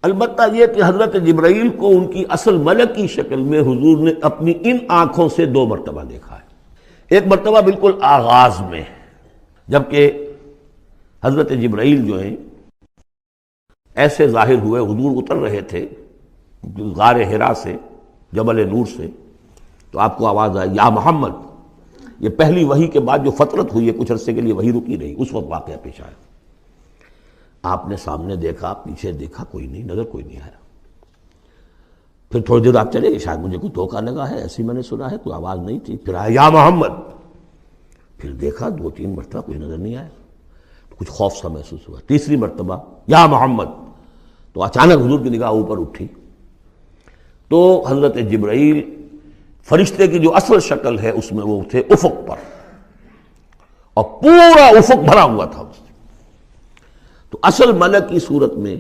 البتہ یہ کہ حضرت جبرائیل کو ان کی اصل ملک کی شکل میں حضور نے اپنی ان آنکھوں سے 2 مرتبہ دیکھا ہے۔ ایک مرتبہ بالکل آغاز میں، جبکہ حضرت جبرائیل جو ہیں ایسے ظاہر ہوئے، حضور اتر رہے تھے غار حرا سے، جبل نور سے، تو آپ کو آواز آئی یا محمد۔ یہ پہلی وحی کے بعد جو فترت ہوئی ہے، کچھ عرصے کے لیے وحی رکی رہی، اس وقت واقعہ پیش آیا۔ آپ نے سامنے دیکھا، پیچھے دیکھا، کوئی نہیں، نظر کوئی نہیں آیا۔ پھر تھوڑی دیر آپ چلے گئے، شاید مجھے کوئی دھوکہ لگا ہے، ایسی میں نے سنا ہے، کوئی آواز نہیں تھی۔ پھر آیا یا محمد، پھر دیکھا 2-3 مرتبہ کوئی نظر نہیں آیا، کچھ خوف سا محسوس ہوا۔ تیسری مرتبہ یا محمد، تو اچانک حضور کی نگاہ اوپر اٹھی، تو حضرت جبرائیل فرشتے کی جو اصل شکل ہے اس میں وہ تھے افق پر، اور پورا افق بھرا ہوا تھا اس سے۔ تو اصل ملک کی صورت میں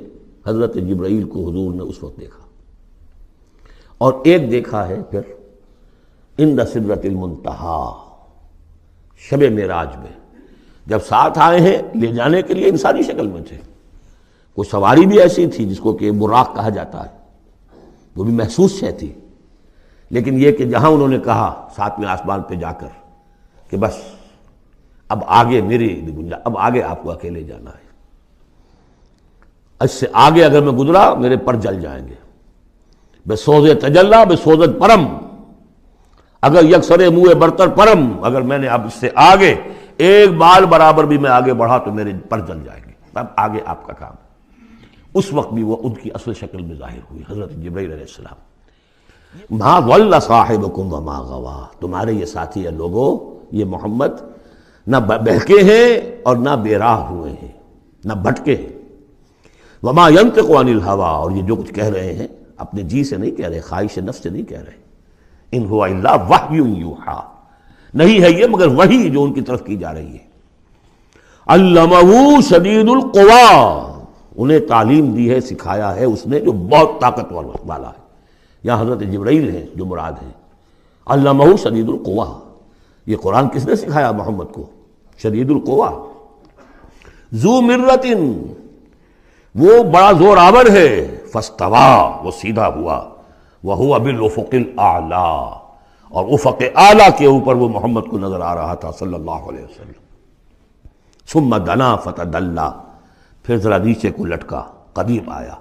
حضرت جبرائیل کو حضور نے اس وقت دیکھا، اور ایک دیکھا ہے پھر عند سدرۃ المنتہا، شب معراج میں، جب ساتھ آئے ہیں لے جانے کے لیے انسانی شکل میں تھے۔ کوئی سواری بھی ایسی تھی جس کو کہ براق کہا جاتا ہے، وہ بھی محسوس شے تھی، لیکن یہ کہ جہاں انہوں نے کہا 7ویں آسمان پہ جا کر کہ بس اب آگے میری گنجائش، اب آگے آپ کو اکیلے جانا ہے، اس سے آگے اگر میں گزرا میرے پر جل جائیں گے، بے سوز تجلا بے سوزت پرم، اگر یکسر منہ برتر پرم، اگر میں نے اب اس سے آگے ایک بال برابر بھی میں آگے بڑھا تو میرے پر جل جائیں گے، اب آگے آپ کا کام ہے۔ اس وقت بھی وہ ان کی اصل شکل میں ظاہر ہوئی، حضرت جبرائیل علیہ السلام۔ ما ضل صاحبکم وما غوا، تمہارے یہ ساتھی ہے لوگوں، یہ محمد نہ بہکے ہیں اور نہ بے راہ ہوئے ہیں، نہ بھٹکے ہیں۔ وما ينطق عن الهوى، اور یہ جو کچھ کہہ رہے ہیں اپنے جی سے نہیں کہہ رہے، خواہش نفس سے نہیں کہہ رہے، ان هو الا وحی یوحی، نہیں ہے یہ مگر وحی جو ان کی طرف کی جا رہی ہے۔ علمہ شدید القوی، انہیں تعلیم دی ہے، سکھایا ہے اس نے جو بہت طاقتور والا ہے۔ یہاں حضرت جبرائیل ہیں جو مراد ہیں۔ علمہ شدید القوی، یہ قرآن کس نے سکھایا محمد کو؟ شدید القوی، ذو مرۃ، وہ بڑا زور آور ہے، فاستوی، وہ سیدھا ہوا، وہو بالافق الاعلی، اور افق اعلیٰ کے اوپر وہ محمد کو نظر آ رہا تھا صلی اللہ علیہ وسلم۔ ثم دنا فتدلی، پھر ذرا نیچے کو لٹکا، قریب آیا،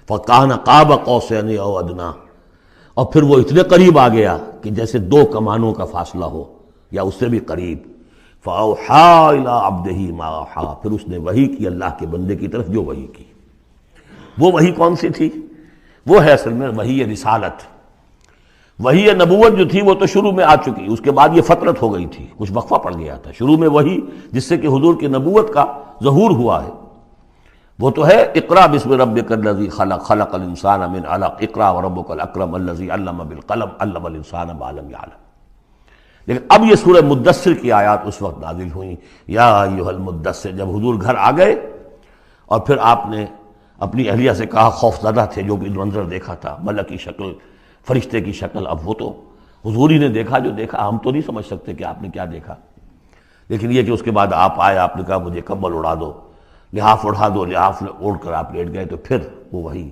فکان قاب قوسین او ادنی، اور پھر وہ اتنے قریب آ گیا کہ جیسے 2 کمانوں کا فاصلہ ہو یا اس سے بھی قریب۔ فاوحی الی عبدہ ما اوحی، پھر اس نے وحی کی اللہ کے بندے کی طرف جو وحی کی۔ وہ وحی کون سی تھی؟ وہ ہے اصل میں وحی رسالت۔ وحی نبوت جو تھی وہ تو شروع میں آ چکی، اس کے بعد یہ فترت ہو گئی تھی، کچھ وقفہ پڑ گیا تھا۔ شروع میں وحی جس سے کہ حضور کی نبوت کا ظہور ہوا ہے وہ تو ہے اقرا بسم ربک الذی خلق، خلق الانسان من علق، اقرا وربک الاکرم الذی علم بالقلم، علم الانسان ما لم یعلم۔ لیکن اب یہ سورہ مدثر کی آیات اس وقت نازل ہوئیں، یا ایھا المدثر، جب حضور گھر آ گئے اور پھر آپ نے اپنی اہلیہ سے کہا، خوف زدہ تھے، جو بھی منظر دیکھا تھا، ملک کی شکل، فرشتے کی شکل، اب وہ تو حضور ہی نے دیکھا جو دیکھا، ہم تو نہیں سمجھ سکتے کہ آپ نے کیا دیکھا، لیکن یہ کہ اس کے بعد آپ آئے، آپ نے کہا مجھے کمبل اڑا دو، لحاف اڑا دو، لحاف اوڑھ کر آپ لیٹ گئے، تو پھر وہ وہی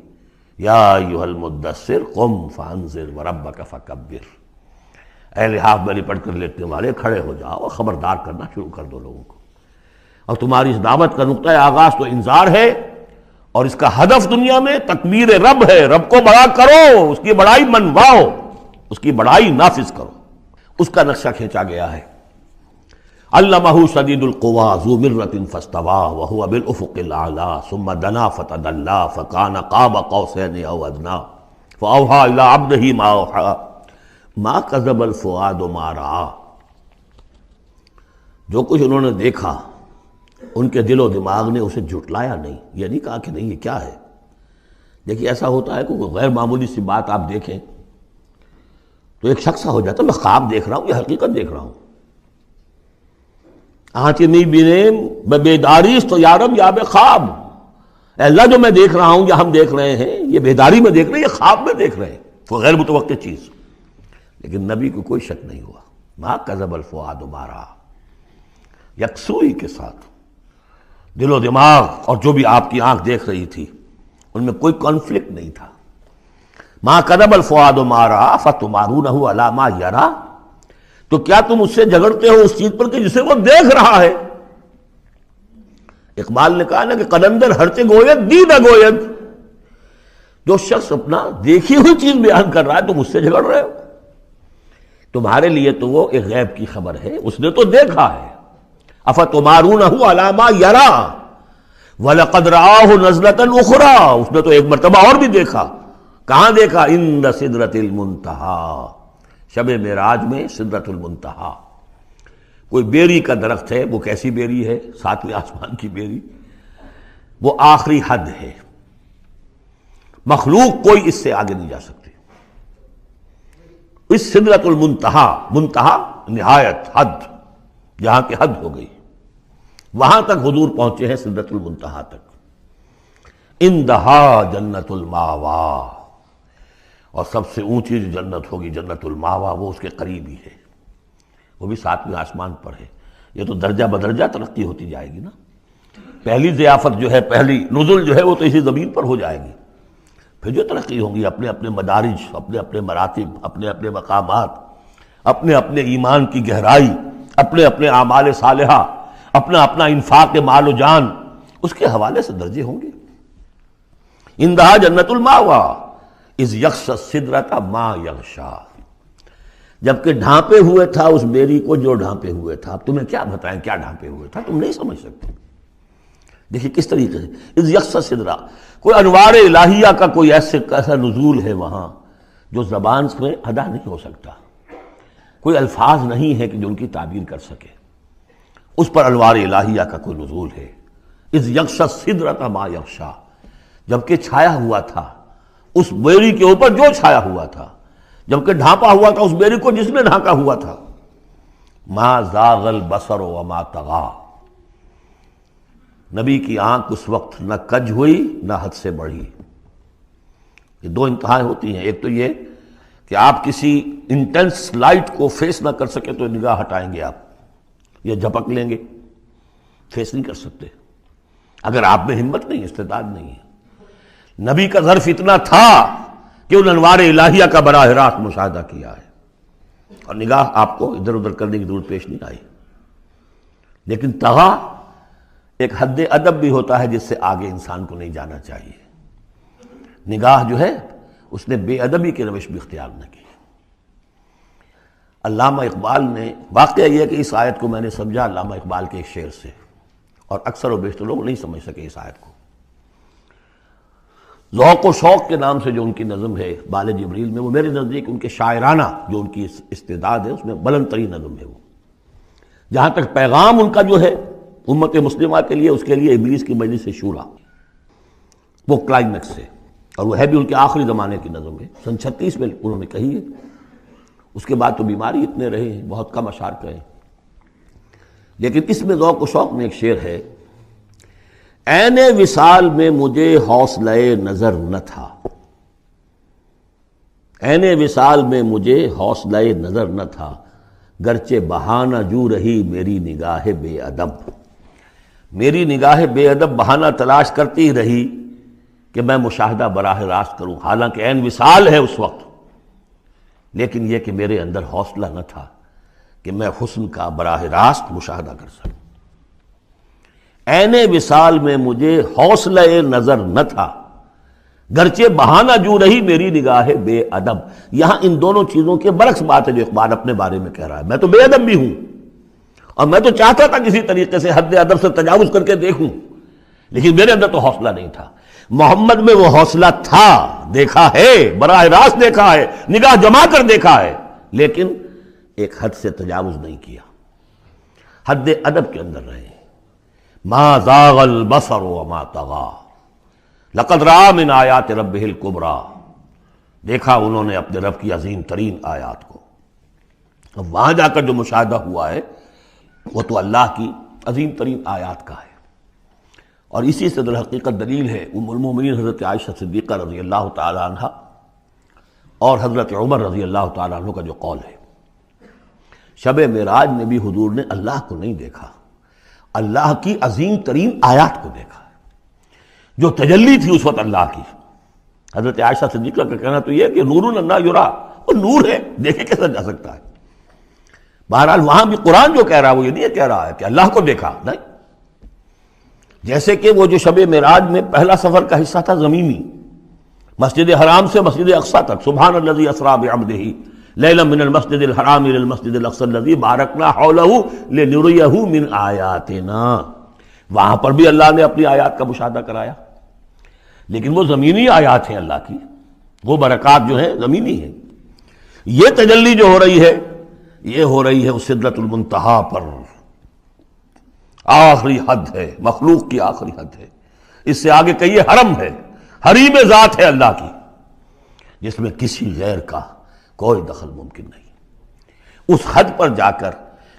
یا ایھا المدثر قم فانذر وربک فکبر، اے لحاف میں لپٹ کر لیٹنے والے کھڑے ہو جاؤ اور خبردار کرنا شروع کر دو لوگوں کو۔ اور تمہاری اس دعوت کا نقطۂ آغاز تو انذار ہے، اور اس کا ہدف دنیا میں تکبیر رب ہے، رب کو بڑا کرو، اس کی بڑائی منواؤ، اس کی بڑائی نافذ کرو، اس کا نقشہ کھینچا گیا ہے۔ علمہ شدید القوی ذو مرۃ فاستوی وہو بالافق الاعلی ثم دنا فتدلی فکان قاب قوسین او ادنی فاوحی الی عبدہ ما اوحی ما کذب الفؤاد ما رأى، جو کچھ انہوں نے دیکھا ان کے دل و دماغ نے اسے جھٹلایا نہیں، یہ نہیں کہا کہ نہیں یہ کیا ہے۔ دیکھیے ایسا ہوتا ہے کہ کوئی غیر معمولی سی بات آپ دیکھیں تو ایک شخص ہو جاتا ہے میں خواب دیکھ رہا ہوں یا حقیقت دیکھ رہا ہوں، آنچ نہیں بینے بیداریس تو یارم یا بے خواب، اے اللہ جو میں دیکھ رہا ہوں یا ہم دیکھ رہے ہیں یہ بیداری میں دیکھ رہے ہیں، یہ خواب میں دیکھ رہے ہیں، وہ غیر متوقع چیز۔ لیکن نبی کو کوئی شک نہیں ہوا، ما کذب الفؤاد ما رأى، یکسوئی کے ساتھ دل و دماغ اور جو بھی آپ کی آنکھ دیکھ رہی تھی ان میں کوئی کانفلکٹ نہیں تھا. ما کذب الفؤاد ما رأى فتمارونہ علی ما یری، تو کیا تم اس سے جھگڑتے ہو اس چیز پر کہ جسے وہ دیکھ رہا ہے. اقبال نے کہا نا کہ قلندر ہرچے گوید دید گوید، جو شخص اپنا دیکھی ہوئی چیز بیان کر رہا ہے تم اس سے جھگڑ رہے ہو. تمہارے لیے تو وہ ایک غیب کی خبر ہے، اس نے تو دیکھا ہے. افتمارونہ علی ما یری وَلَقَدْ رَآهُ نَزْلَةً أُخْرَىٰ، اس نے تو ایک مرتبہ اور بھی دیکھا. کہاں دیکھا؟ عند سدرۃ المنتہیٰ، شب معراج میں سدرۃ المنتہیٰ. کوئی بیری کا درخت ہے، وہ کیسی بیری ہے؟ ساتویں آسمان کی بیری، وہ آخری حد ہے. مخلوق کوئی اس سے آگے نہیں جا سکتی. اس سدرۃ المنتہیٰ، منتہا نہایت، حد، جہاں کی حد ہو گئی، وہاں تک حضور پہنچے ہیں، سدرۃ المنتہیٰ تک. اندہا جنت الماوا، اور سب سے اونچی جو جنت ہوگی جنت الماوا، وہ اس کے قریب ہی ہے، وہ بھی ساتویں آسمان پر ہے. یہ تو درجہ بدرجہ ترقی ہوتی جائے گی نا. پہلی ضیافت جو ہے، پہلی نزل جو ہے، وہ تو اسی زمین پر ہو جائے گی. پھر جو ترقی ہوگی، اپنے اپنے مدارج، اپنے اپنے مراتب، اپنے اپنے مقامات، اپنے اپنے ایمان کی گہرائی، اپنے اپنے اعمال صالحہ، اپنا اپنا انفاق مال و جان، اس کے حوالے سے درجے ہوں گے. اندہا جنت الماوا اذ یغشی السدرۃ ما یغشی، جبکہ ڈھانپے ہوئے تھا اس بیری کو جو ڈھانپے ہوئے تھا. اب تمہیں کیا بتائیں کیا ڈھانپے ہوئے تھا، تم نہیں سمجھ سکتے. دیکھیے کس طریقے سے اذ یغشی السدرہ، کوئی انوار الہیہ کا کوئی ایسا نزول ہے وہاں جو زبان سے ادا نہیں ہو سکتا. کوئی الفاظ نہیں ہے کہ جو ان کی تعبیر کر سکے. اس پر انوار الہیہ کا کوئی نزول ہے. اذ یغشی السدرۃ ما یغشی، جبکہ چھایا ہوا تھا اس بیری کے اوپر جو چھایا ہوا تھا، جبکہ ڈھانپا ہوا تھا اس بیری کو جس نے ڈھانکا ہوا تھا. ما زاغ البصر وما طغی، نبی کی آنکھ اس وقت نہ کج ہوئی نہ حد سے بڑھی. یہ دو انتہائیں ہوتی ہیں. ایک تو یہ کہ آپ کسی انٹینس لائٹ کو فیس نہ کر سکے تو نگاہ ہٹائیں گے آپ، یا جھپک لیں گے، فیس نہیں کر سکتے اگر آپ میں ہمت نہیں، استعداد نہیں ہے. نبی کا ظرف اتنا تھا کہ ان انوار الہیہ کا براہ راست مشاہدہ کیا ہے، اور نگاہ آپ کو ادھر ادھر کرنے کی ضرورت پیش نہیں آئی. لیکن طغا ایک حد ادب بھی ہوتا ہے جس سے آگے انسان کو نہیں جانا چاہیے. نگاہ جو ہے اس نے بے ادبی کی روش بھی اختیار نہ کی. علامہ اقبال نے، واقعہ یہ ہے کہ اس آیت کو میں نے سمجھا علامہ اقبال کے ایک شعر سے، اور اکثر و بیشتر لوگ نہیں سمجھ سکے اس آیت کو. ذوق و شوق کے نام سے جو ان کی نظم ہے بال جبریل میں، وہ میرے نزدیک ان کے شاعرانہ جو ان کی استعداد ہے اس میں بلند ترین نظم ہے. وہ جہاں تک پیغام ان کا جو ہے امت مسلمہ کے لیے، اس کے لیے ابلیس کی مجلس شورا، وہ کلائمیکس ہے، اور وہ ہے بھی ان کے آخری زمانے کی نظم ہے. سن 36 میں انہوں نے کہی ہے. اس کے بعد تو بیماری اتنے رہے ہیں، بہت کم اشعار کہے. لیکن اس میں ذوق و شوق میں ایک شعر ہے: عین وصال میں مجھے حوصلہ نظر نہ تھا، عین وصال میں مجھے حوصلہ نظر نہ تھا، گرچہ بہانہ جو رہی میری نگاہ بے ادب. میری نگاہ بے ادب بہانہ تلاش کرتی رہی کہ میں مشاہدہ براہ راست کروں، حالانکہ عین وصال ہے اس وقت، لیکن یہ کہ میرے اندر حوصلہ نہ تھا کہ میں حسن کا براہ راست مشاہدہ کر سکوں. عین وصال میں مجھے حوصلہ نظر نہ تھا، گرچہ بہانہ جو رہی میری نگاہ بے ادب. یہاں ان دونوں چیزوں کے برعکس بات ہے جو اقبال اپنے بارے میں کہہ رہا ہے. میں تو بے ادب بھی ہوں، اور میں تو چاہتا تھا کسی طریقے سے حد ادب سے تجاوز کر کے دیکھوں، لیکن میرے اندر تو حوصلہ نہیں تھا. محمد میں وہ حوصلہ تھا، دیکھا ہے، براہ راست دیکھا ہے، نگاہ جما کر دیکھا ہے، لیکن ایک حد سے تجاوز نہیں کیا، حد ادب کے اندر رہے. ما زاغ البصر وما طغی لقد رأى من آیات ربہ الکبریٰ، دیکھا انہوں نے اپنے رب کی عظیم ترین آیات کو. اب وہاں جا کر جو مشاہدہ ہوا ہے وہ تو اللہ کی عظیم ترین آیات کا ہے. اور اسی سے در حقیقت دلیل ہے ام المومنین حضرت عائشہ صدیقہ رضی اللہ تعالی عنہ اور حضرت عمر رضی اللہ تعالی عنہ کا جو قول ہے. شب معراج میں بھی حضور نے اللہ کو نہیں دیکھا، اللہ کی عظیم ترین آیات کو دیکھا. جو تجلی تھی اس وقت اللہ کی. حضرت عائشہ صدیقہ کا کہنا تو یہ ہے کہ نور لا یرا، وہ نور ہے، دیکھے کیسا جا سکتا ہے. بہرحال وہاں بھی قرآن جو کہہ رہا ہے وہ یہ نہیں کہہ رہا ہے کہ اللہ کو دیکھا، نہیں. جیسے کہ وہ جو شب معراج میں پہلا سفر کا حصہ تھا زمینی، مسجد حرام سے مسجد اقصیٰ تک، سبحان الذی اسریٰ بعبدہ لیلا من المسجد الحرام الی المسجد الاقصی الذی بارکنا حولہ لنریہ من آیاتنا. وہاں پر بھی اللہ نے اپنی آیات کا مشاہدہ کرایا، لیکن وہ زمینی آیات ہیں اللہ کی، وہ برکات جو ہیں زمینی ہیں. یہ تجلی جو ہو رہی ہے یہ ہو رہی ہے اس سدرۃ المنتہا پر، آخری حد ہے، مخلوق کی آخری حد ہے. اس سے آگے کہیے حرم ہے، حریم ذات ہے اللہ کی، جس میں کسی غیر کا کوئی دخل ممکن نہیں. اس حد پر جا کر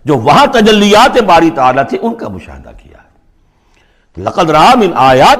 جو وہاں تجلیات باری تعالیٰ تھے ان کا مشاہدہ کیا ہے. لقد رأى من آیات